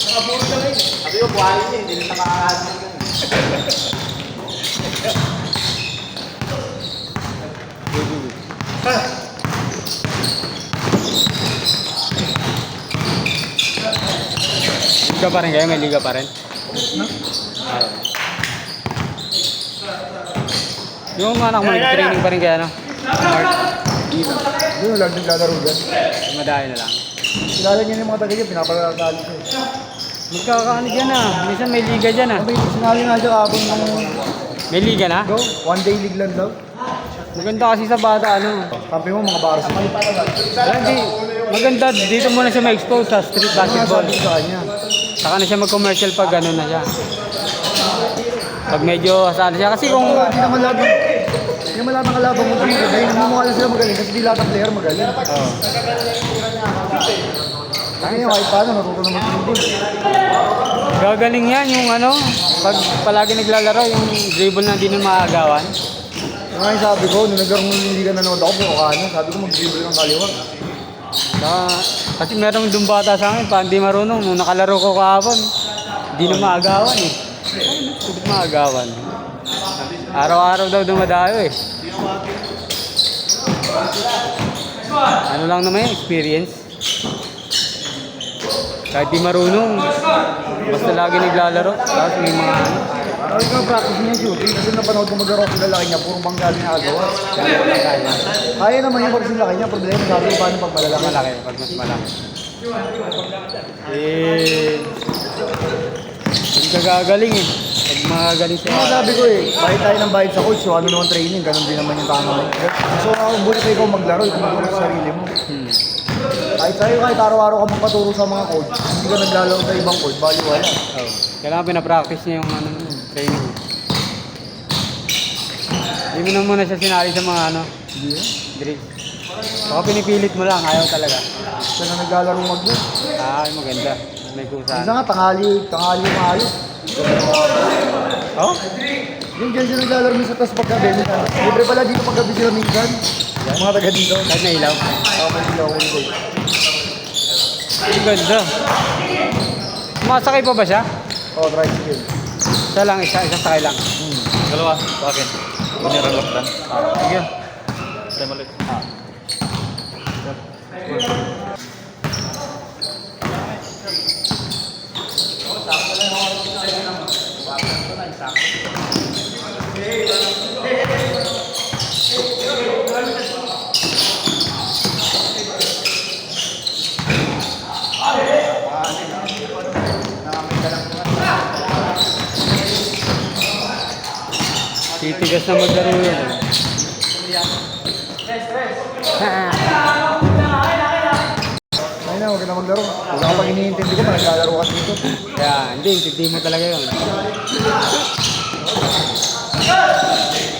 Nakaburo na rin. Sabi ko, buhayin niya, hindi na nakakahasin ka. Liga pa rin kayo? May liga pa rin? Yung anak mo, nag-training pa rin kaya, no? Mark? Yun, lang naglalaro dyan. Madaya na lang. Kilala niya yung mga taga dyan, pinapalakali ko. Magkakaano dyan ah. Minsan may liga dyan ah. Sinali nga siya kapon ng May liga na? go, one day league lang daw. Maganda kasi sa bata, ano. Kampi mo mga bars. Hindi. Maganda, dito muna siya ma-expose sa street basketball. Sabi ko sa kanya. Saka na siya mag-commercial pag gano'n na siya. Pag medyo asali siya. Kasi kung... Hindi naman lahat ng kalaban mo dito. Dahil namumukha lang sila magaling kasi di lahat ng player magaling. Oh. Kaya yung kahit paano, natuto naman dribble. Gagaling yan yung ano, pag palagi naglalaro, yung dribble na hindi na maagawan. Yung nga yung sabi ko, nung nagkaroon ng hindi ka nanood ako, pero kano, sabi ko mag-dribble ng kaliwa. Kasi meron yung bata sa akin, pa hindi marunong. Nung nakalaro ko kahapon, hindi na maagawan eh. Hindi maagawan. Araw-araw daw dumadayo eh. Ano lang naman yung experience. Kahit di marunong, basta lagi naglalaro. Tapos may mga ano. Sabi ko, practice niya shooting. Kasi napanood ko mag-rock sila laki niya, purong banggali na agawa. Kaya naman yung pag sila laki niya, problema sabi ko paano pag malalaki. Malaki, pag mas malaki. Eh, hindi ka gagaling eh. Pag magagaling siya. Yung sabi ko eh, bayad tayo ng bayad sa coach, so ano naman training, ganun din naman yung tama. So ako, bulit ikaw maglaro, ituturo sa sarili mo. Kahit sa'yo, kahit araw-araw ka magpaturo sa mga coach, hindi ka naglalaro sa ibang coach, bali wala. Oh. Kailangan pinapractice niya yung ano, training. Hindi mo na muna siya sinali sa mga ano, drills. Baka pinipilit mo lang, ayaw talaga. Siya na naglalaro mag-book. Maganda. May kusa. Isa nga, tanghali maayos. Oh? Yung dyan siya naglalaro minsan, tapos paggabi, libre pala dito paggabi sila minsan. Mga taga dito. Kahit na ilaw. May sila ako ulit. Ang ganda. Masakay pa ba siya? Oh, tricycle. Isa lang, isa sakay lang. Dalawa, bakit? General lockdown. Sige. Tayo ulit. Titigas na maglaro yun. Ay na, huwag ka na maglaro. Wala ka pag iniintindi ko, naglalaro ka dito. Kaya, hindi mo talaga yun.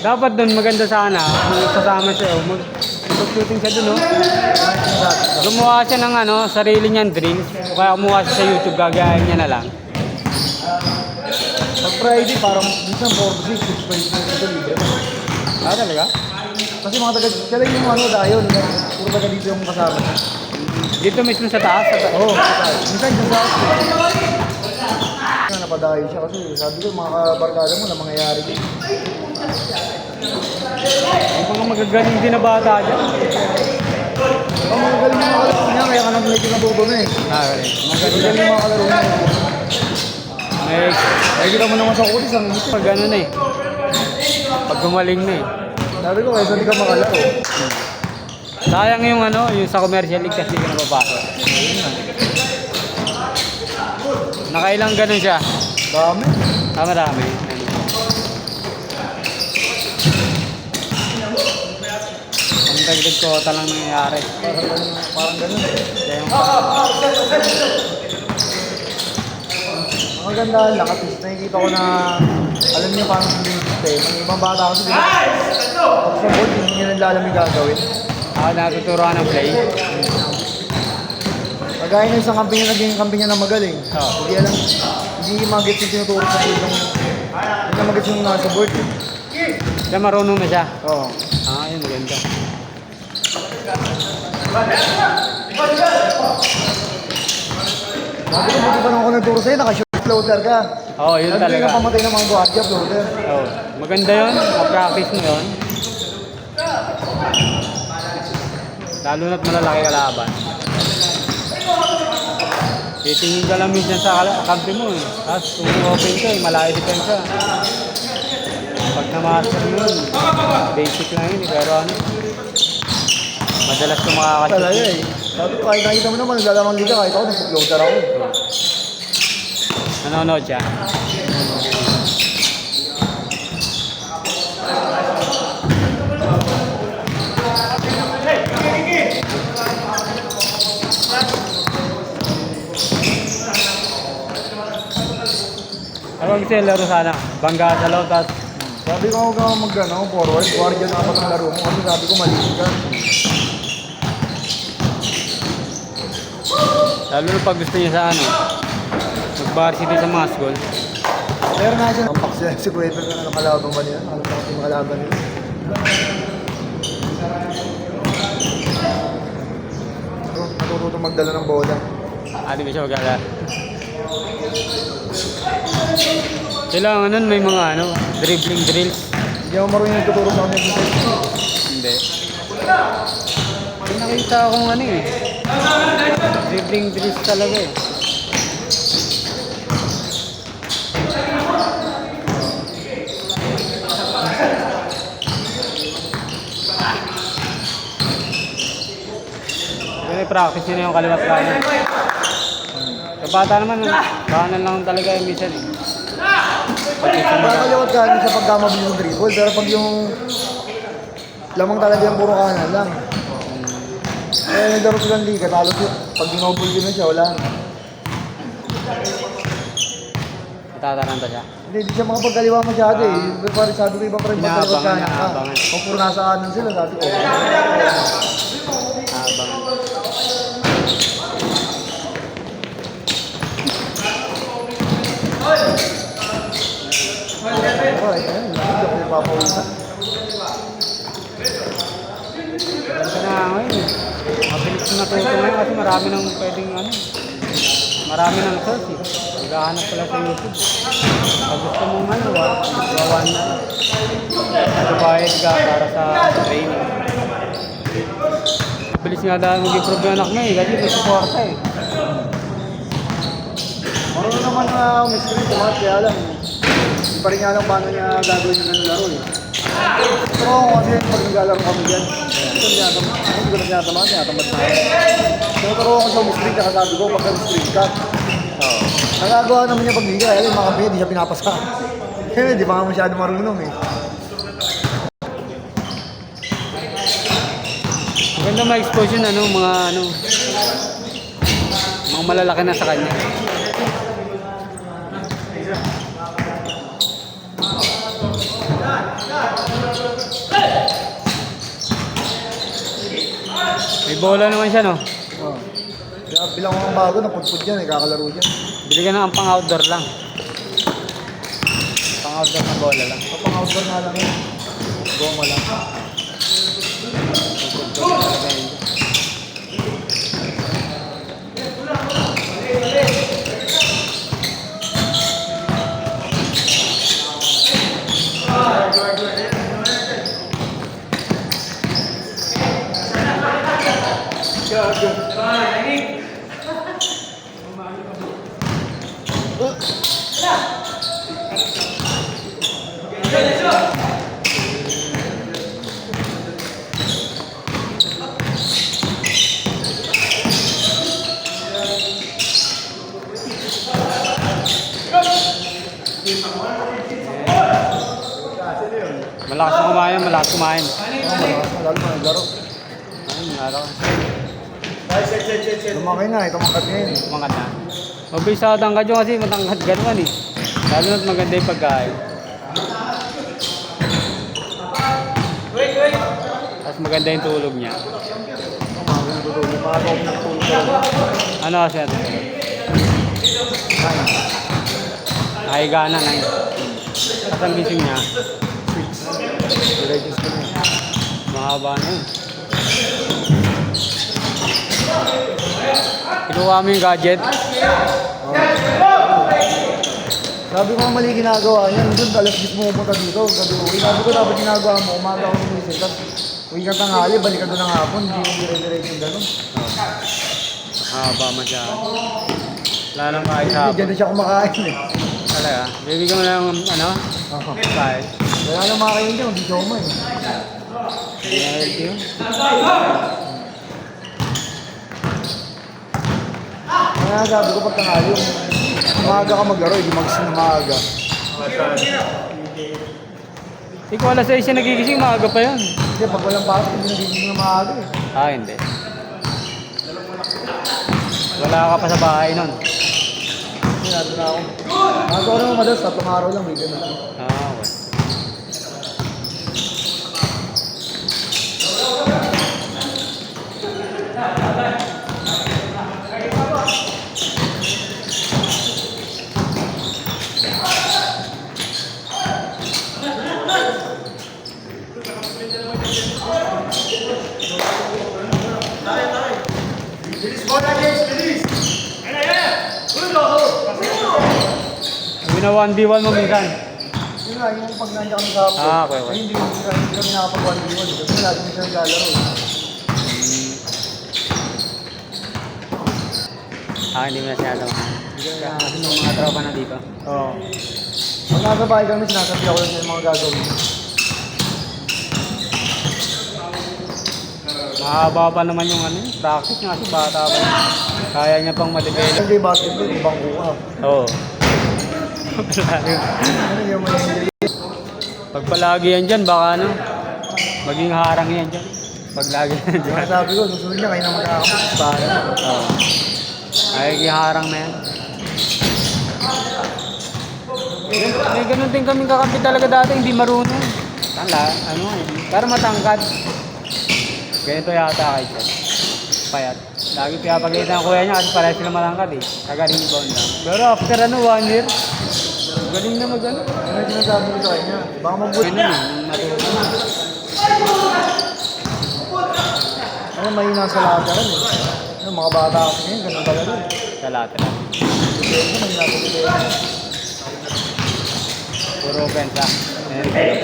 Dapat doon maganda sana kung sasama siya, mag-shooting siya doon, no? Gumawa siya ng ano, sarili niyang drills. O kaya kumuha siya sa YouTube, gagayahin niya na lang. Pag Friday, parang minsan 4 to 6, 6 pa dito libre. Talaga? Kasi mga taga, sila yung ano dayon, puro taga dito yung kasama. Dito mismo sa taas? Oo, minsan dyan sa napadayo siya kasi sabi ko mga kabarkada mo na mangyayari din. May mga magagaling din na bata dyan. Ang mga galing yung mga kalaro niya, kaya ka nang medyo natuto na eh. Magaling yung mga kalaro niya. Nakikita mo naman sa kutis, ang ngiti. Pag ano na eh. Pag gumaling na eh. Sabi ko, kaysa di ka makalaro. Sayang yung ano, yung sa commercial league kasi ka napapasok. Nakailang ganun siya. Dami. Marami. Ang dagdag kota lang nangyayari. Parang ganun. Kaya yung Ang ganda lang at least nakikita ko na alam niyo paano hindi yung system. Ang ibang bata kasi di ba? Pag sa board, hindi nila alam yung gagawin. natuturuan ng play. Kagaya ng isang kampi niya naging kampi niya na magaling. Oo. Hindi alam, hindi mag-gets yung tinuturo sa board ng... Hindi na mag-gets yung nasa board. Kaya marunong na siya. Oo. Yun maganda. Sabi ko, buti pa naman ako nagturo sa'yo, naka-short floater ka. Oo, yun Sabi talaga. ka pamatay ng mga guardia, floater. Oo. Maganda yun, ma-practice mo yun. Lalo na't malalaki kalaban. Titingin ka lang minsan sa kampi mo eh. Tapos kung open ka eh, malayo depensa. Pag na-master mo yun, basic lang yun eh. Pero ano, madalas ka makakashoot. Talaga eh. Sabi ko, kahit nakita mo naman, naglalamang liga, kahit ako, nag-floater ako. Nanonood siya. Ano gusto yung laro sana? Bangga sa loob, tapos Sabi ko, huwag kang forward, guardia na kapag ang laro mo. Kasi sabi ko, maliit ka. lalo na pag gusto niya sa ano, mag-varsity sa mga school. Pero nga siya, ang paksiya si Kuweta na nakalaban ba niya? Ano pa yung makalaban niya? Natututo magdala ng bola. Hindi ba siya magala? Kailangan nun may mga ano, dribbling drills. Hindi ako marunong yung tuturo sa kanya. Hindi. May nakita akong ano eh. Dribbling drills talaga eh. Practice nyo na yung kaliwat kanan. Sa bata naman, kanan lang talaga yung minsan eh. Kakaliwat ka niya sa pagkamabili ng dribble, pero pag yung lamang talaga yung puro kanan lang. Eh, naglaro silang liga, talo siya. Pag ginobol din na siya, wala na. Natataranta siya. Hindi siya makapagkaliwa masyado eh. Parang sabi ko iba pa rin pagkaliwat kanan ka. Inaabangan. Kung puro nasa kanan sila, sabi ko. Habang Alright, ayun. Hindi ako napapawisan. Ganda na ngayon eh. Mabilis na natuto ngayon kasi marami nang pwedeng ano. Marami nang source eh. Naghahanap pala sa YouTube. Pag gusto mong ano, gawan na. Nagbayad ka para sa training. Mabilis nga dahil mag-improve yung anak mo eh. Kasi may suporta eh. Marunong naman na umiscreen tumat, kaya lang. Hindi pa rin nga lang paano niya gagawin yung ganun laro eh. Pero ako kasi pag naglalaro kami dyan, hindi ko na tinatamad na ako. So, pero ako sa umiscreen, kaya sabi ko, pagka umiscreen ka, nagagawa naman niya pag liga, kaya yung mga kapatid, hindi siya pinapasa. Kaya di ba nga masyado marunong eh. Maganda ma-expose yun ano, mga malalaki na sa kanya. May bola naman siya no? Oh. Kaya bilang ko ng bago, napudpud yan eh, kakalaro dyan. Bili ka na ang pang-outdoor lang. Pang-outdoor na bola lang. Pang-outdoor nga lang yun. Goma lang. Malakas na kumain, malakas kumain. Lalo pa naglaro. Ayun, araw. Lumaki na eh, tumakat ngayon eh. Mga na. Mabilis sa tangkad yun kasi matangkad gano'n eh. Lalo na't maganda yung pagkain. Tapos maganda yung tulog niya. Umaga na tutulog, makakawag na tutulog. Ano kasi ito? Nahiga na, 9. Tapos ang gising niya, Diretsos ko na eh. mahaba na yun. Kinuha mo yung gadget, Sabi ko mali ginagawa niya, doon alas 10 mo pumunta dito, sabi ko, sabi ko dapat ginagawa mo, umaga ako lumisip, tapos uwi ka tanghali, balik ka doon ng hapon, hindi mo dire-diretso yung gano'n. Haba masyado. Wala nang kahit Hindi, hapon. dyan na siya kumakain eh. Talaga? Bibigyan mo lang ng ano? Oo. Kahit. Wala nang makain dyan, hindi siya umay. Hindi na healthy yun. Kaya sabi ko pag tanghali, yung umaga ka maglaro, hindi magising na maaga. Ikaw alas 6 siya nagigising, maaga pa yun. Hindi, pag walang pasok, hindi nagising na maaga eh. Ah, hindi. Wala ka pa sa bahay nun. Hindi, nandun na ako. Nagawa naman madalas, 3 araw lang, may ganun. Ah, okay. Sabi na 1v1 mo minsan. Yun nga, yung pag nandiyan kami sa hapon. Ah, okay, okay. Ay, hindi kami nakapag-1v1. Kasi lagi mo siya naglalaro. Ah, hindi mo na siya alam. Kasi yung mga tropa na dito. Oo. Pag nasa bahay kami, sinasabi ako lang sa mga gagawin. Mahaba pa naman yung ano, practice nga kasi bata pa. Kaya niya pang ma-develop. Hindi basketball, ibang kuha. Oo. Ano yung may Pag palagi yan dyan, baka ano, maging harang yan dyan. Pag lagi yan dyan. sabi ko, susunod niya kayo na magkakamas para. Oo. Ay, harang na yan. May ganun din kaming kakampi talaga dati, hindi marunong. Tala, ano, pero matangkad. Ganito yata kay Chad. Payat. Lagi pinapagalitan ang kuya niya kasi pareha sila matangkad eh. Kagaling rebound lang. Pero after ano, 1 year, galing na mag-ano. Ano yung sinasabi ko sa kanya? Baka mabuti. Ganun eh, matuto. Ano, mahina sa lataran eh. Ano, mga bata kasi ngayon, ganun talaga eh. Sa lateral. Dito, mahina sa dito. Puro offense ah. Ayan.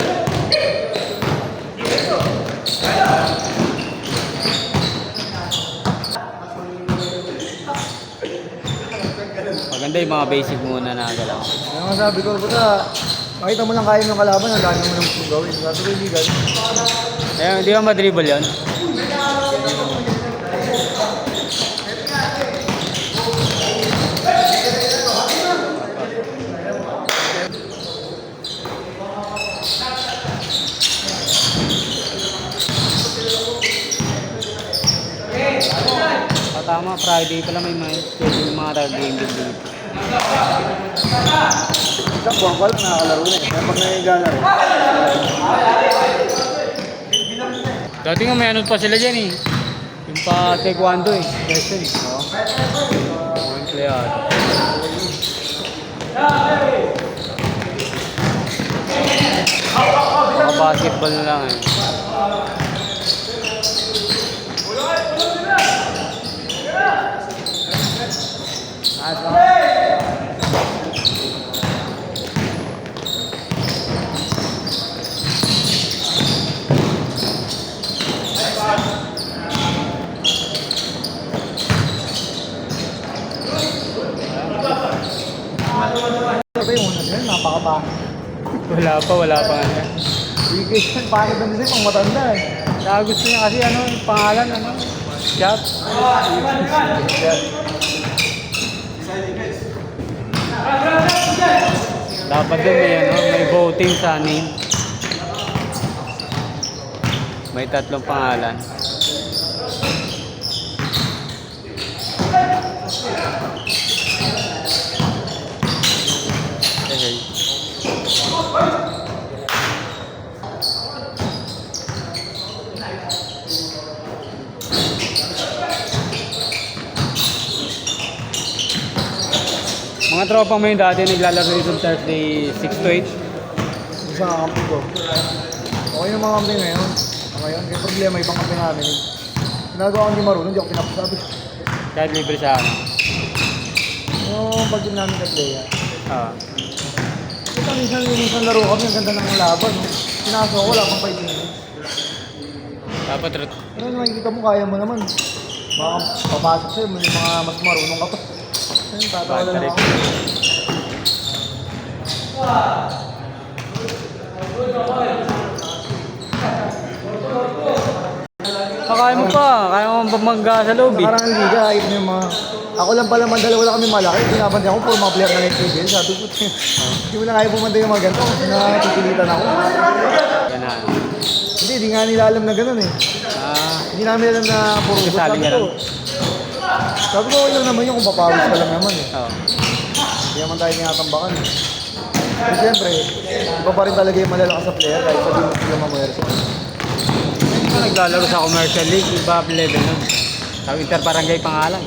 Maganda yung mga basic muna na galaw. Kaya nga sabi ko, buta, makita mo lang kaya ng kalaban, ang dami mo lang kung gawin. Sabi ko, hindi ganun. Eh, hindi ba madribble yun? Tama, Friday pala may mga schedule yung mga game din dito. Sa buwan ko lang nakakalaro na eh. Kaya pag nangigala rin. Dati nga may ano pa sila dyan eh. Yung pa taekwondo eh. Question. Mga empleyado. Mga basketball na lang eh. Ito yung una sila, napakabang. Wala pa nga. Weekend, paano doon sila, pang matanda eh. Kaya gusto niya kasi ano, yung pangalan ano, shot. Dapat din may ano, may voting sa name. May 3 pangalan. Okay. Mga tropa mo yun dati naglalaro dito Thursday 6 to 8. Isa nga kampi ko. Okay yung mga kampi ngayon. Ngayon, kaya problema, ibang kampi namin. Ginagawa ko hindi marunong, hindi ako pinapasabi. Kahit libre sa ano. Yung pag namin ka player. Ah. Ito minsan laro kami, ang ganda ng laban. No? Pinaso ko, wala pang 5 minutes. Dapat Ano nakikita mo, kaya mo naman. Baka papasok sa'yo, may mga mas marunong ka pa. Ayun, tatawa na lang ako. kaya mo pa. Kaya mo bumangga sa loob eh. Nakarang liga, kahit may mga... Ako lang pala man, dalawa lang kami malaki. Pinapandi ako for mga player na nag-table. Sabi ko, hindi mo na kaya pumunta yung mga ganito. Napipilitan ako. Ganun. Hindi nga nila alam na gano'n eh. Ah. Hindi namin alam na puro ubos. Kasali ka lang. Sabi ko, okay lang naman yung kung papawis ka lang naman eh. Oo. Hindi naman tayo tinatambakan eh. Pero siyempre, iba pa rin talaga yung malalakas sa player kahit sabihin mo sila mamuwersa. Kung naglalaro sa commercial league, iba level nun. Sa Interbarangay pa nga lang.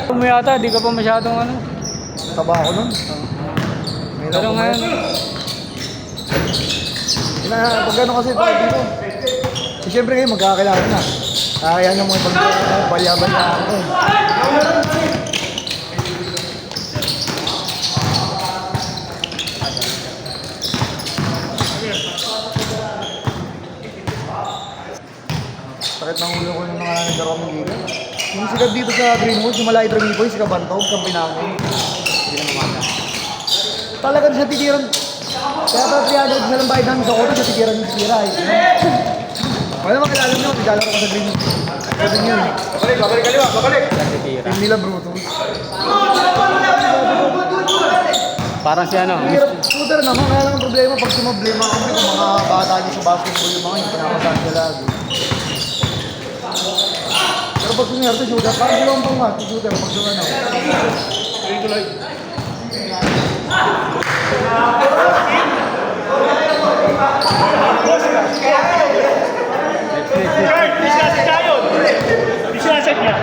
Kung yata, di ka pa masyadong ano. Taba ako nun. Pero ngayon, Pag gano'n kasi tayo dito. Eh, siyempre kayo magkakilala na. Kaya nyo mga balyaban-balya ako. Sakit ng ulo ko yung mga nagdaro kami dito. Yung sikat dito sa Greenwood, yung malaki Draghi Boy, si Kabantog, kampi namin. hindi na mamata. Talagang sa titiran. Kaya pa 300 na lang bayad namin sa auto, sa titiran yung tira eh. Wala makilala nyo, naglalaro ko sa Greenwood. Sabi nyo eh. Babalik kaliwa, babalik. Tira. Team nila Brutus. Parang si ano, Shooter naman, kaya lang ang problema pag sumablema kami kung mga bata niyo sa basketball yung mga hindi pinakasahan sila lagi. Pero pag sunyerte shooter, parang dalawang pang nga, shooter pag sumano. Di sinasadya yun. Di sinasadya.